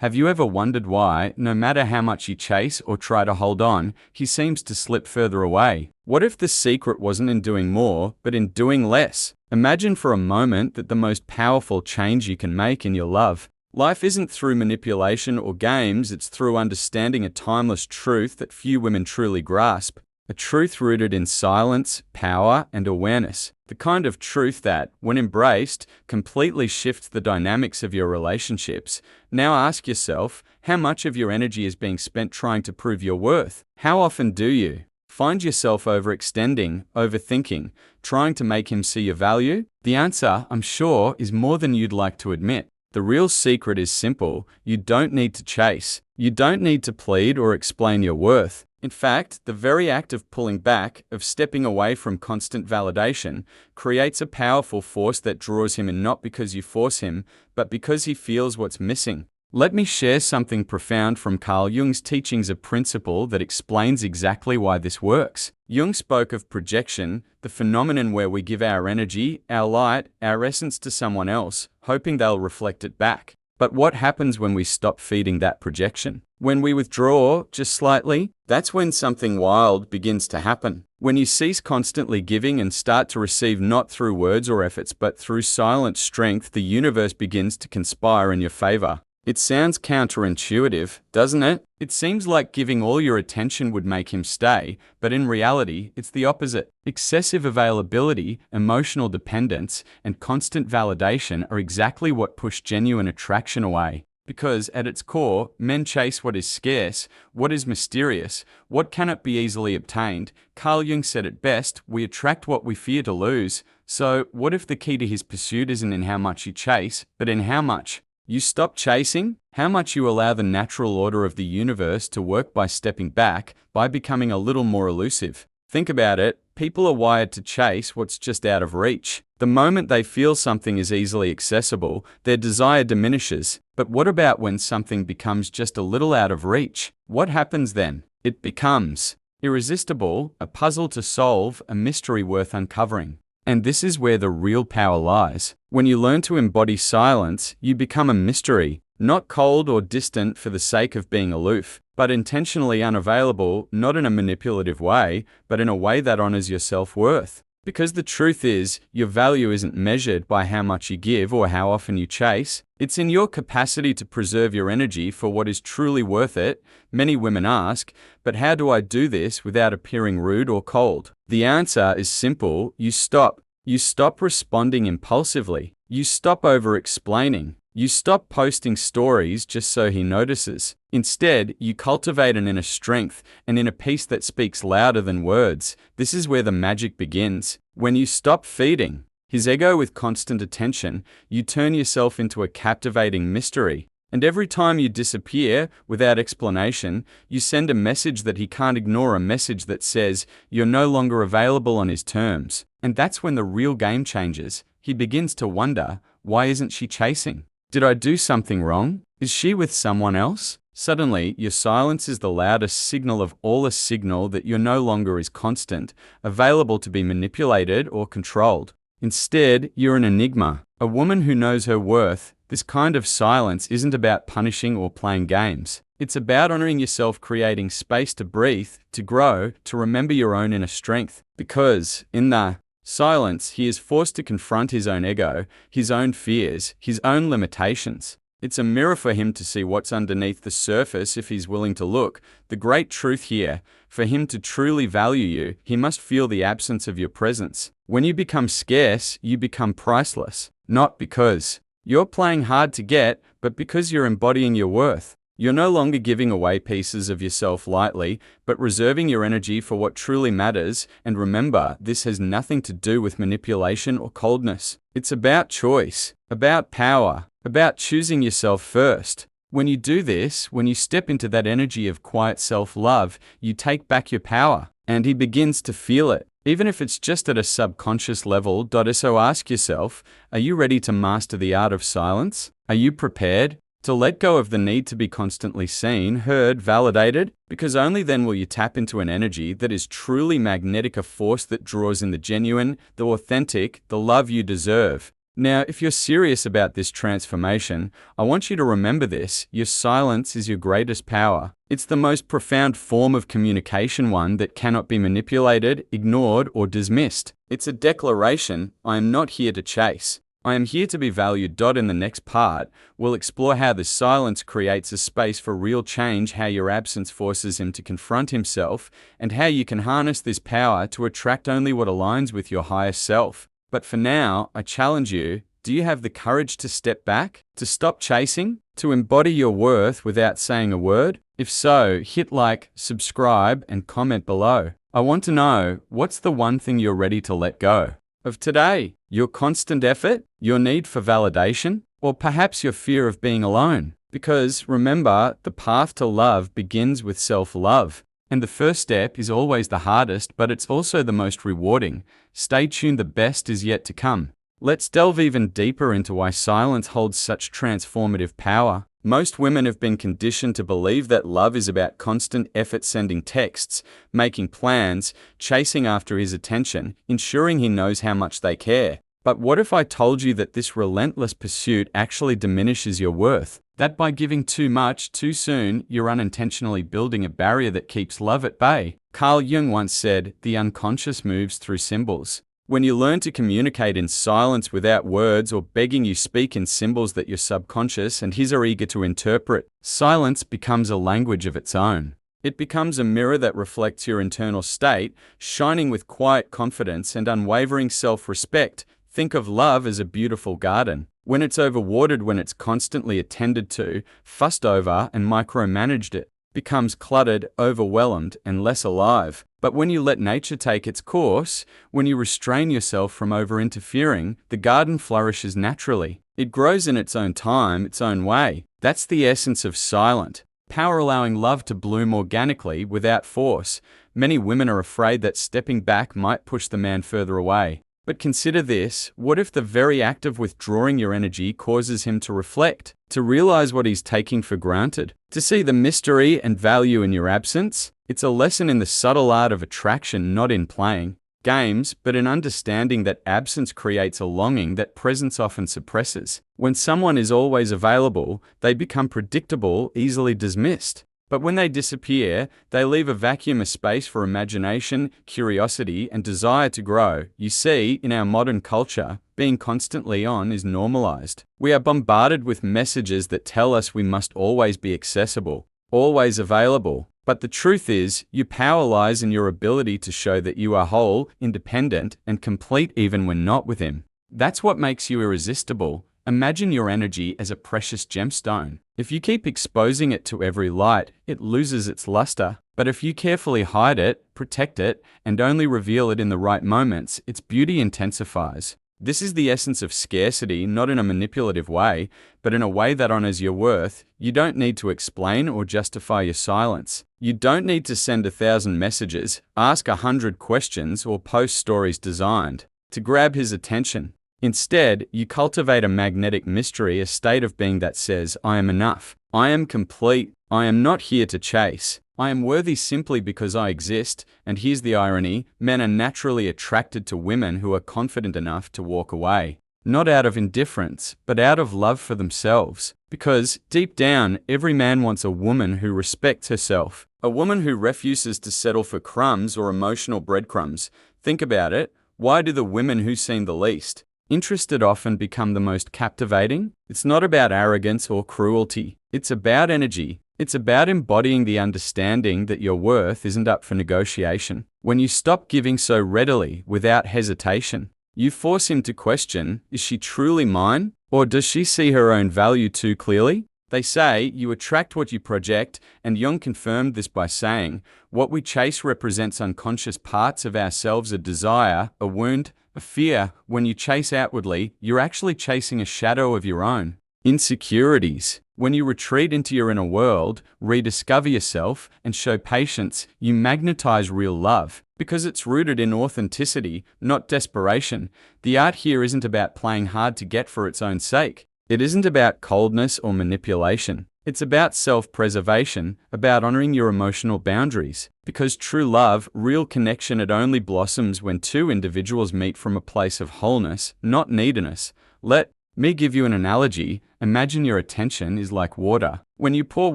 Have you ever wondered why, no matter how much you chase or try to hold on, he seems to slip further away? What if the secret wasn't in doing more, but in doing less? Imagine for a moment that the most powerful change you can make in your love. Life isn't through manipulation or games, it's through understanding a timeless truth that few women truly grasp. A truth rooted in silence, power, and awareness. The kind of truth that, when embraced, completely shifts the dynamics of your relationships. Now ask yourself, how much of your energy is being spent trying to prove your worth? How often do you find yourself overextending, overthinking, trying to make him see your value? The answer, I'm sure, is more than you'd like to admit. The real secret is simple. You don't need to chase. You don't need to plead or explain your worth. In fact, the very act of pulling back, of stepping away from constant validation, creates a powerful force that draws him in, not because you force him, but because he feels what's missing. Let me share something profound from Carl Jung's teachings, a principle that explains exactly why this works. Jung spoke of projection, the phenomenon where we give our energy, our light, our essence to someone else, hoping they'll reflect it back. But what happens when we stop feeding that projection? When we withdraw, just slightly, that's when something wild begins to happen. When you cease constantly giving and start to receive, not through words or efforts but through silent strength, the universe begins to conspire in your favor. It sounds counterintuitive, doesn't it? It seems like giving all your attention would make him stay, but in reality, it's the opposite. Excessive availability, emotional dependence, and constant validation are exactly what push genuine attraction away. Because at its core, men chase what is scarce, what is mysterious, what cannot be easily obtained. Carl Jung said it best, we attract what we fear to lose. So, what if the key to his pursuit isn't in how much you chase, but in how much you stop chasing? How much you allow the natural order of the universe to work by stepping back, by becoming a little more elusive. Think about it, people are wired to chase what's just out of reach. The moment they feel something is easily accessible, their desire diminishes. But what about when something becomes just a little out of reach? What happens then? It becomes irresistible, a puzzle to solve, a mystery worth uncovering. And this is where the real power lies. When you learn to embody silence, you become a mystery, not cold or distant for the sake of being aloof, but intentionally unavailable, not in a manipulative way, but in a way that honors your self-worth. Because the truth is, your value isn't measured by how much you give or how often you chase. It's in your capacity to preserve your energy for what is truly worth it. Many women ask, but how do I do this without appearing rude or cold? The answer is simple. You stop. You stop responding impulsively. You stop over-explaining. You stop posting stories just so he notices. Instead, you cultivate an inner strength, an inner peace that speaks louder than words. This is where the magic begins. When you stop feeding his ego with constant attention, you turn yourself into a captivating mystery. And every time you disappear, without explanation, you send a message that he can't ignore, a message that says you're no longer available on his terms. And that's when the real game changes. He begins to wonder, why isn't she chasing? Did I do something wrong? Is she with someone else? Suddenly, your silence is the loudest signal of all, a signal that you're no longer is constant, available to be manipulated or controlled. Instead, you're an enigma, a woman who knows her worth. This kind of silence isn't about punishing or playing games. It's about honoring yourself, creating space to breathe, to grow, to remember your own inner strength. Because, in the silence, he is forced to confront his own ego, his own fears, his own limitations. It's a mirror for him to see what's underneath the surface if he's willing to look. The great truth here, for him to truly value you, he must feel the absence of your presence. When you become scarce, you become priceless. Not because you're playing hard to get, but because you're embodying your worth. You're no longer giving away pieces of yourself lightly, but reserving your energy for what truly matters. And remember, this has nothing to do with manipulation or coldness. It's about choice, about power, about choosing yourself first. When you do this, when you step into that energy of quiet self-love, you take back your power, and he begins to feel it. Even if it's just at a subconscious level. So ask yourself, are you ready to master the art of silence? Are you prepared to let go of the need to be constantly seen, heard, validated? Because only then will you tap into an energy that is truly magnetic, a force that draws in the genuine, the authentic, the love you deserve. Now, if you're serious about this transformation, I want you to remember this: your silence is your greatest power. It's the most profound form of communication, one that cannot be manipulated, ignored, or dismissed. It's a declaration: I am not here to chase. I am here to be valued. In the next part, we'll explore how the silence creates a space for real change, how your absence forces him to confront himself, and how you can harness this power to attract only what aligns with your highest self. But for now, I challenge you: do you have the courage to step back, to stop chasing, to embody your worth without saying a word? If so, hit like, subscribe, and comment below. I want to know, what's the one thing you're ready to let go of today? Your constant effort, your need for validation, or perhaps your fear of being alone? Because remember, the path to love begins with self-love. And the first step is always the hardest, but it's also the most rewarding. Stay tuned, the best is yet to come. Let's delve even deeper into why silence holds such transformative power. Most women have been conditioned to believe that love is about constant effort, sending texts, making plans, chasing after his attention, ensuring he knows how much they care. But what if I told you that this relentless pursuit actually diminishes your worth? That by giving too much too soon, you're unintentionally building a barrier that keeps love at bay. Carl Jung once said, "The unconscious moves through symbols." When you learn to communicate in silence without words or begging, you speak in symbols that your subconscious and his are eager to interpret. Silence becomes a language of its own. It becomes a mirror that reflects your internal state, shining with quiet confidence and unwavering self-respect. Think of love as a beautiful garden. When it's overwatered, when it's constantly attended to, fussed over, and micromanaged, it becomes cluttered, overwhelmed, and less alive. But when you let nature take its course, when you restrain yourself from over-interfering, the garden flourishes naturally. It grows in its own time, its own way. That's the essence of silent power, allowing love to bloom organically without force. Many women are afraid that stepping back might push the man further away. But consider this: what if the very act of withdrawing your energy causes him to reflect, to realize what he's taking for granted, to see the mystery and value in your absence? It's a lesson in the subtle art of attraction, not in playing games, but in understanding that absence creates a longing that presence often suppresses. When someone is always available, they become predictable, easily dismissed. But when they disappear, they leave a vacuum, a space for imagination, curiosity, and desire to grow. You see, in our modern culture, being constantly on is normalized. We are bombarded with messages that tell us we must always be accessible, always available. But the truth is, your power lies in your ability to show that you are whole, independent, and complete even when not with him. That's what makes you irresistible. Imagine your energy as a precious gemstone. If you keep exposing it to every light, it loses its luster. But if you carefully hide it, protect it, and only reveal it in the right moments, its beauty intensifies. This is the essence of scarcity, not in a manipulative way, but in a way that honors your worth. You don't need to explain or justify your silence. You don't need to send 1,000 messages, ask 100 questions, or post stories designed to grab his attention. Instead, you cultivate a magnetic mystery, a state of being that says, "I am enough. I am complete. I am not here to chase. I am worthy simply because I exist." And here's the irony: men are naturally attracted to women who are confident enough to walk away. Not out of indifference, but out of love for themselves. Because, deep down, every man wants a woman who respects herself. A woman who refuses to settle for crumbs or emotional breadcrumbs. Think about it. Why do the women who seem the least interested often become the most captivating? It's not about arrogance or cruelty. It's about energy. It's about embodying the understanding that your worth isn't up for negotiation. When you stop giving so readily, without hesitation, you force him to question, is she truly mine? Or does she see her own value too clearly? They say, you attract what you project, and Jung confirmed this by saying, what we chase represents unconscious parts of ourselves, a desire, a wound, a fear. When you chase outwardly, you're actually chasing a shadow of your own insecurities. When you retreat into your inner world, rediscover yourself, and show patience, you magnetize real love, because it's rooted in authenticity, not desperation. The art here isn't about playing hard to get for its own sake. It isn't about coldness or manipulation. It's about self-preservation, about honoring your emotional boundaries. Because true love, real connection, it only blossoms when two individuals meet from a place of wholeness, not neediness. Let me give you an analogy. Imagine your attention is like water. When you pour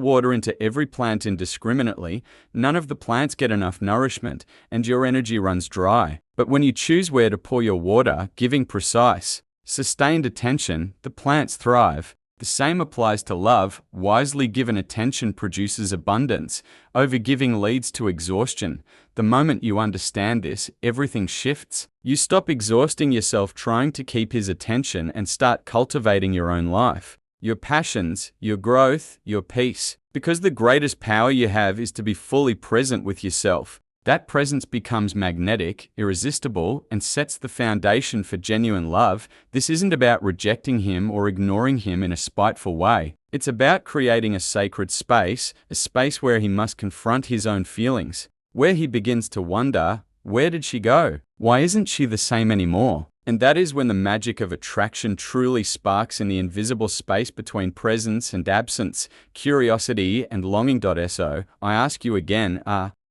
water into every plant indiscriminately, none of the plants get enough nourishment, and your energy runs dry. But when you choose where to pour your water, giving precise, sustained attention, the plants thrive. The same applies to love. Wisely given attention produces abundance. Overgiving leads to exhaustion. The moment you understand this, everything shifts. You stop exhausting yourself trying to keep his attention and start cultivating your own life, your passions, your growth, your peace. Because the greatest power you have is to be fully present with yourself. That presence becomes magnetic, irresistible, and sets the foundation for genuine love. This isn't about rejecting him or ignoring him in a spiteful way. It's about creating a sacred space, a space where he must confront his own feelings, where he begins to wonder, where did she go? Why isn't she the same anymore? And that is when the magic of attraction truly sparks in the invisible space between presence and absence, curiosity and longing. So, I ask you again,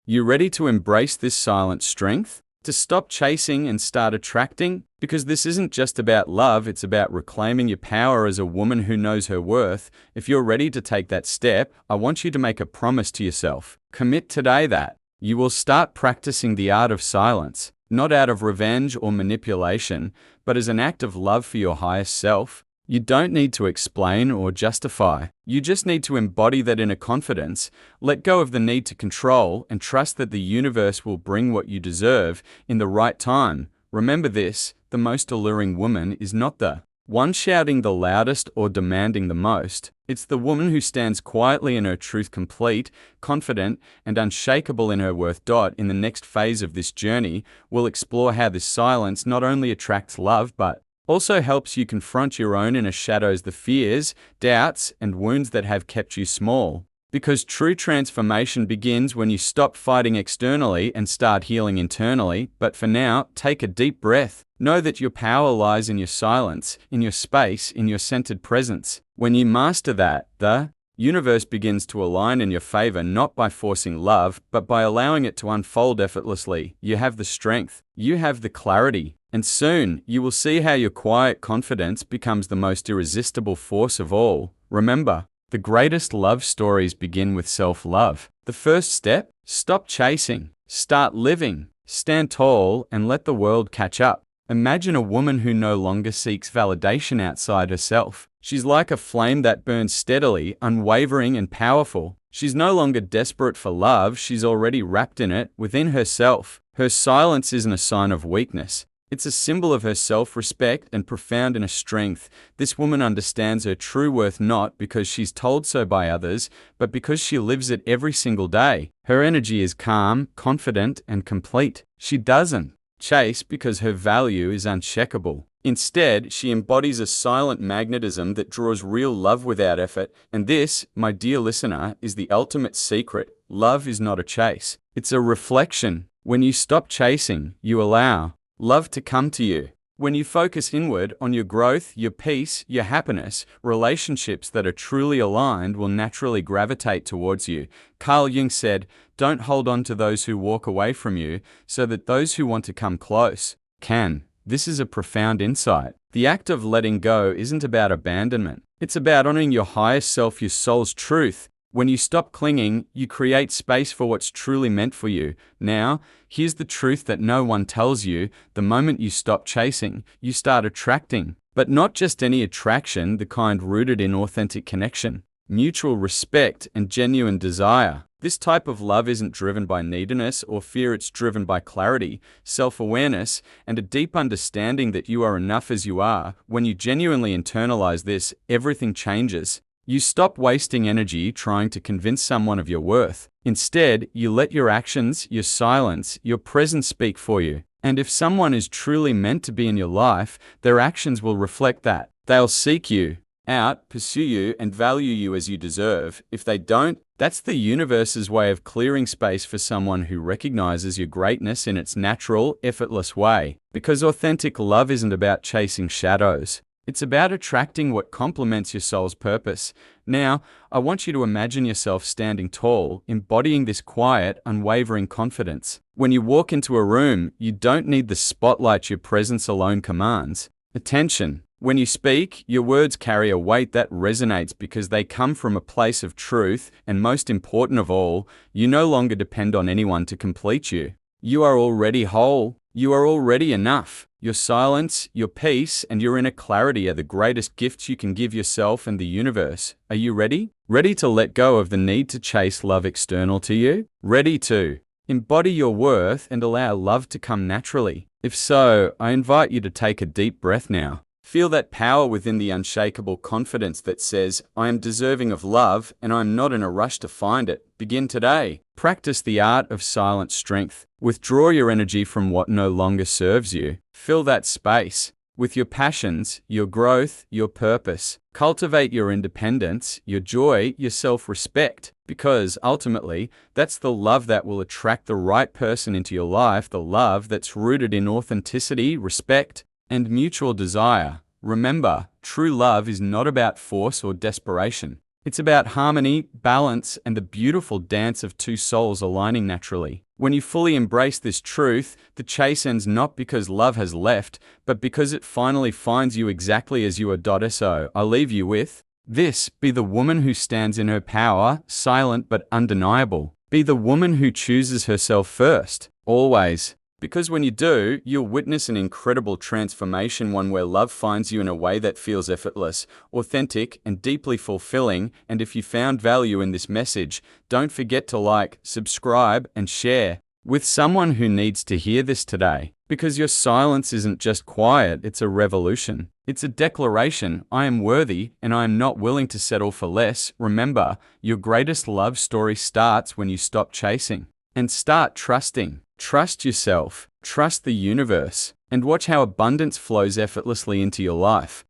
you ready to embrace this silent strength? To stop chasing and start attracting? Because this isn't just about love, it's about reclaiming your power as a woman who knows her worth. If you're ready to take that step, I want you to make a promise to yourself. Commit today that you will start practicing the art of silence, not out of revenge or manipulation, but as an act of love for your highest self. You don't need to explain or justify. You just need to embody that inner confidence, let go of the need to control, and trust that the universe will bring what you deserve in the right time. Remember this, the most alluring woman is not the one shouting the loudest or demanding the most. It's the woman who stands quietly in her truth, complete, confident, and unshakable in her worth. In the next phase of this journey, we'll explore how this silence not only attracts love, but also helps you confront your own inner shadows, the fears, doubts, and wounds that have kept you small. Because true transformation begins when you stop fighting externally and start healing internally. But for now, take a deep breath. Know that your power lies in your silence, in your space, in your centered presence. When you master that, the universe begins to align in your favor, not by forcing love, but by allowing it to unfold effortlessly. You have the strength. You have the clarity. And soon, you will see how your quiet confidence becomes the most irresistible force of all. Remember, the greatest love stories begin with self-love. The first step? Stop chasing. Start living. Stand tall and let the world catch up. Imagine a woman who no longer seeks validation outside herself. She's like a flame that burns steadily, unwavering and powerful. She's no longer desperate for love, she's already wrapped in it, within herself. Her silence isn't a sign of weakness. It's a symbol of her self-respect and profound inner strength. This woman understands her true worth not because she's told so by others, but because she lives it every single day. Her energy is calm, confident, and complete. She doesn't chase because her value is uncheckable. Instead, she embodies a silent magnetism that draws real love without effort. And this, my dear listener, is the ultimate secret. Love is not a chase. It's a reflection. When you stop chasing, you allow love to come to you. When you focus inward on your growth, your peace, your happiness, relationships that are truly aligned will naturally gravitate towards you. Carl Jung said, "Don't hold on to those who walk away from you, so that those who want to come close can." This is a profound insight. The act of letting go isn't about abandonment. It's about honoring your highest self, your soul's truth. When you stop clinging, you create space for what's truly meant for you. Now, here's the truth that no one tells you. The moment you stop chasing, you start attracting. But not just any attraction, the kind rooted in authentic connection, mutual respect, and genuine desire. This type of love isn't driven by neediness or fear, it's driven by clarity, self-awareness, and a deep understanding that you are enough as you are. When you genuinely internalize this, everything changes. You stop wasting energy trying to convince someone of your worth. Instead, you let your actions, your silence, your presence speak for you. And if someone is truly meant to be in your life, their actions will reflect that. They'll seek you out, pursue you, and value you as you deserve. If they don't, that's the universe's way of clearing space for someone who recognizes your greatness in its natural, effortless way. Because authentic love isn't about chasing shadows. It's about attracting what complements your soul's purpose. Now, I want you to imagine yourself standing tall, embodying this quiet, unwavering confidence. When you walk into a room, you don't need the spotlight your presence alone commands. Attention. When you speak, your words carry a weight that resonates because they come from a place of truth, and most important of all, you no longer depend on anyone to complete you. You are already whole. You are already enough. Your silence, your peace, and your inner clarity are the greatest gifts you can give yourself and the universe. Are you ready? Ready to let go of the need to chase love external to you? Ready to embody your worth and allow love to come naturally? If so, I invite you to take a deep breath now. Feel that power within the unshakable confidence that says, I am deserving of love and I am not in a rush to find it. Begin today. Practice the art of silent strength. Withdraw your energy from what no longer serves you. Fill that space with your passions, your growth, your purpose. Cultivate your independence, your joy, your self-respect, because ultimately, that's the love that will attract the right person into your life, the love that's rooted in authenticity, respect, and mutual desire. Remember, true love is not about force or desperation. It's about harmony, balance, and the beautiful dance of two souls aligning naturally. When you fully embrace this truth, the chase ends not because love has left, but because it finally finds you exactly as you are. So, I leave you with this: be the woman who stands in her power, silent but undeniable. Be the woman who chooses herself first, always. Because when you do, you'll witness an incredible transformation, one where love finds you in a way that feels effortless, authentic, and deeply fulfilling. And if you found value in this message, don't forget to like, subscribe, and share with someone who needs to hear this today. Because your silence isn't just quiet, it's a revolution. It's a declaration: I am worthy and I am not willing to settle for less. Remember, your greatest love story starts when you stop chasing and start trusting. Trust yourself, trust the universe, and watch how abundance flows effortlessly into your life.